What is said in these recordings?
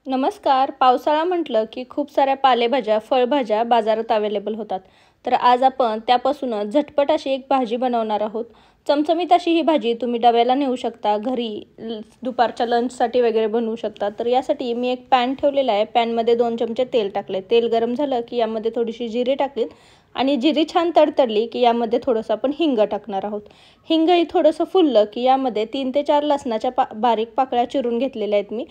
नमस्कार. पावसाळा म्हटलं की खूप साऱ्या पालेभाज्या, फळभाज्या बाजारात अवेलेबल होतात. तर आज आपण त्यापासूनच झटपट अशी एक भाजी बनवणार आहोत. चमचमीत अशी ही भाजी तुम्ही डब्याला नेऊ शकता, घरी दुपारच्या लंचसाठी वगैरे बनवू शकता. तर यासाठी मी एक पॅन ठेवलेला आहे. पॅनमध्ये 2 चमचे तेल टाकले. तेल गरम झालं की यामध्ये थोडीशी जिरे टाकलीत आणि जिरी छान तडतडली की यामध्ये थोडंसं आपण हिंग टाकणार आहोत. हिंग ही थोडंसं फुललं की यामध्ये 3 ते 4 लसणाच्या बारीक पाकळ्या चिरून घेतलेल्या आहेत मी.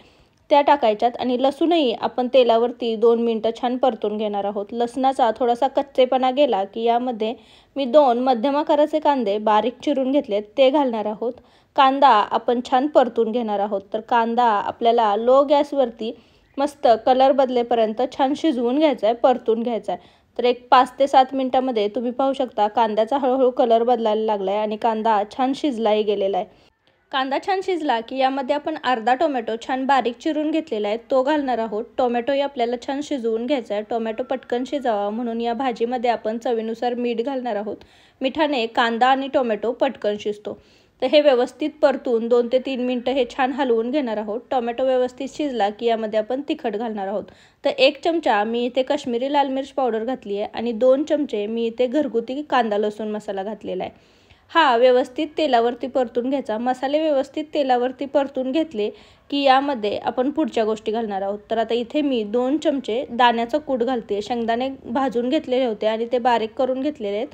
त्या टाकायच्यात आणि लसूणही आपण तेलावरती 2 मिनिटं छान परतून घेणार आहोत. लसणाचा थोडासा कच्चेपणा गेला की यामध्ये मी 2 मध्यम आकाराचे कांदे बारीक चिरून घेतलेत ते घालणार आहोत. कांदा आपण छान परतून घेणार आहोत. तर कांदा आपल्याला लो गॅसवरती मस्त कलर बदलेपर्यंत छान शिजवून घ्यायचा आहे, परतून घ्यायचा आहे. तर एक 5 ते 7 मिनिटांमध्ये तुम्ही पाहू शकता कांद्याचा हळूहळू कलर बदलायला लागला आहे आणि कांदा छान शिजलाही गेलेला आहे. कांदा छान शिजला की यामध्ये आपण अर्धा टोमॅटो छान बारीक चिरून घेतलेला आहे तो घालणार आहोत. टोमॅटोही आपल्याला छान शिजवून घ्यायचा आहे. टोमॅटो पटकन शिजावा म्हणून या भाजीमध्ये आपण चवीनुसार मीठ घालणार आहोत. मिठाने कांदा आणि टोमॅटो पटकन शिजतो. तर हे व्यवस्थित परतून 2 ते 3 मिनिटं हे छान हलवून घेणार आहोत. टोमॅटो व्यवस्थित शिजला की यामध्ये आपण तिखट घालणार आहोत. तर 1 चमचा मी इथे काश्मीरी लाल मिर्च पावडर घातली आहे आणि 2 चमचे मी इथे घरगुती कांदा लसूण मसाला घातलेला आहे. हा व्यवस्थित तेलावरती परतून घ्यायचा. मसाले व्यवस्थित तेलावरती परतून घेतले की यामध्ये आपण पुढच्या गोष्टी घालणार आहोत. तर आता इथे मी 2 चमचे दाण्याचं कूट घालते. शेंगदाणे भाजून घेतलेले होते आणि ते बारीक करून घेतलेले आहेत.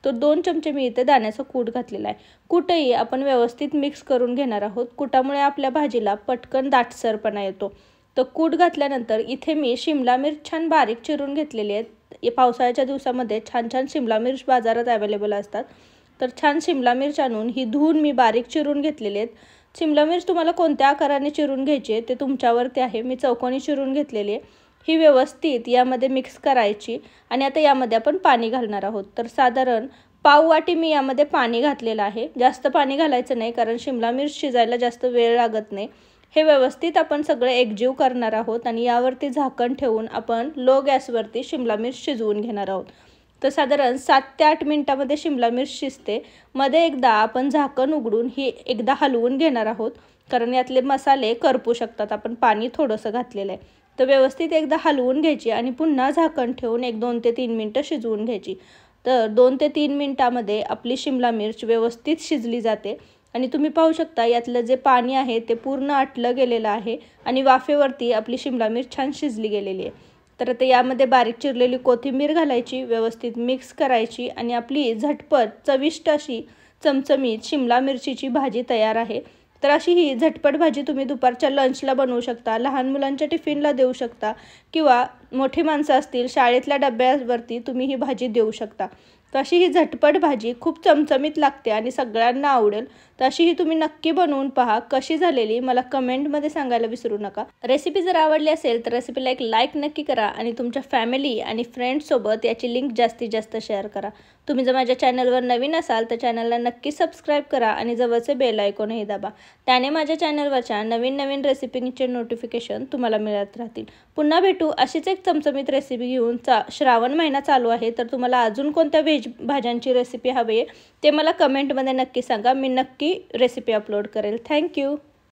तर 2 चमचे मी इथे दाण्याचं कूट घातलेला आहे. कूटही आपण व्यवस्थित मिक्स करून घेणार आहोत. कुटामुळे आपल्या भाजीला पटकन दाटसरपणा येतो. तर कूट घातल्यानंतर इथे मी शिमला मिर्च छान बारीक चिरून घेतलेली आहेत. पावसाळ्याच्या दिवसामध्ये छान छान शिमला मिर्च बाजारात अवेलेबल असतात. तर छान शिमला मिर्च आणून ही धुवून मी बारीक चिरून घेतलेली आहेत. शिमला मिर्च तुम्हाला कोणत्या आकाराने चिरून घ्यायची आहे ते तुमच्यावरती आहे. मी चौकोनी चिरून घेतलेली आहे. ही व्यवस्थित यामध्ये मिक्स करायची आणि आता यामध्ये आपण पाणी घालणार आहोत. तर साधारण पाव वाटी मी यामध्ये पाणी घातलेलं आहे. जास्त पाणी घालायचं नाही कारण शिमला मिर्च शिजायला जास्त वेळ लागत नाही. हे व्यवस्थित आपण सगळं एकजीव करणार आहोत आणि यावरती झाकण ठेवून आपण लो गॅसवरती शिमला मिर्च शिजवून घेणार आहोत. तर साधारण 7 ते 8 मिनिटांमध्ये शिमला मिर्च शिजते. मध्ये एकदा आपण झाकण उघडून ही एकदा हलवून घेणार आहोत कारण यातले मसाले करपू शकतात. आपण पाणी थोडंसं घातलेलं आहे. तर व्यवस्थित एकदा हलवून घ्यायची आणि पुन्हा झाकण ठेवून 2 ते 3 मिनिटं शिजवून घ्यायची. तर 2 ते 3 मिनिटांमध्ये आपली शिमला मिर्च व्यवस्थित शिजली जाते आणि तुम्ही पाहू शकता यातलं जे पाणी आहे ते पूर्ण आटलं गेलेलं आहे आणि वाफेवरती आपली शिमला मिर्च छान शिजली गेलेली आहे. तर आता यामध्ये बारीक चिरलेली कोथिंबीर घालायची, व्यवस्थित मिक्स करायची आणि आपली झटपट चविष्ट अशी चमचमीत शिमला मिरचीची भाजी तयार आहे. तर अशी ही झटपट भाजी तुम्ही दुपारच्या लंचला बनवू शकता, लहान मुलांच्या टिफिनला देऊ शकता किंवा मोठी माणसं असतील शाळेतल्या डब्यावरती तुम्ही ही भाजी देऊ शकता. तर अशी ही झटपट भाजी खूप चमचमीत लागते आणि सगळ्यांना आवडेल. तर अशी ही तुम्ही नक्की बनवून पहा. कशी झालेली मला कमेंटमध्ये सांगायला विसरू नका. रेसिपी जर आवडली असेल तर रेसिपीला एक लाईक नक्की करा आणि तुमच्या फॅमिली आणि फ्रेंड्ससोबत याची लिंक जास्तीत जास्त शेअर करा. तुम्ही जर माझ्या चॅनलवर नवीन असाल तर चॅनलला नक्की सबस्क्राईब करा आणि जवळचे बेल आयकॉनही दाबा. त्याने माझ्या चॅनलवरच्या नवीन नवीन रेसिपीचे नोटिफिकेशन तुम्हाला मिळत राहतील. पुन्हा भेटू अशीच एक चमचमीत रेसिपी घेऊन. श्रावण महिना चालू आहे तर तुम्हाला अजून कोणत्या भाज्यांची रेसिपी हवी आहे ते मला कमेंटमध्ये नक्की सांगा. मी नक्की रेसिपी अपलोड करेल. थँक्यू.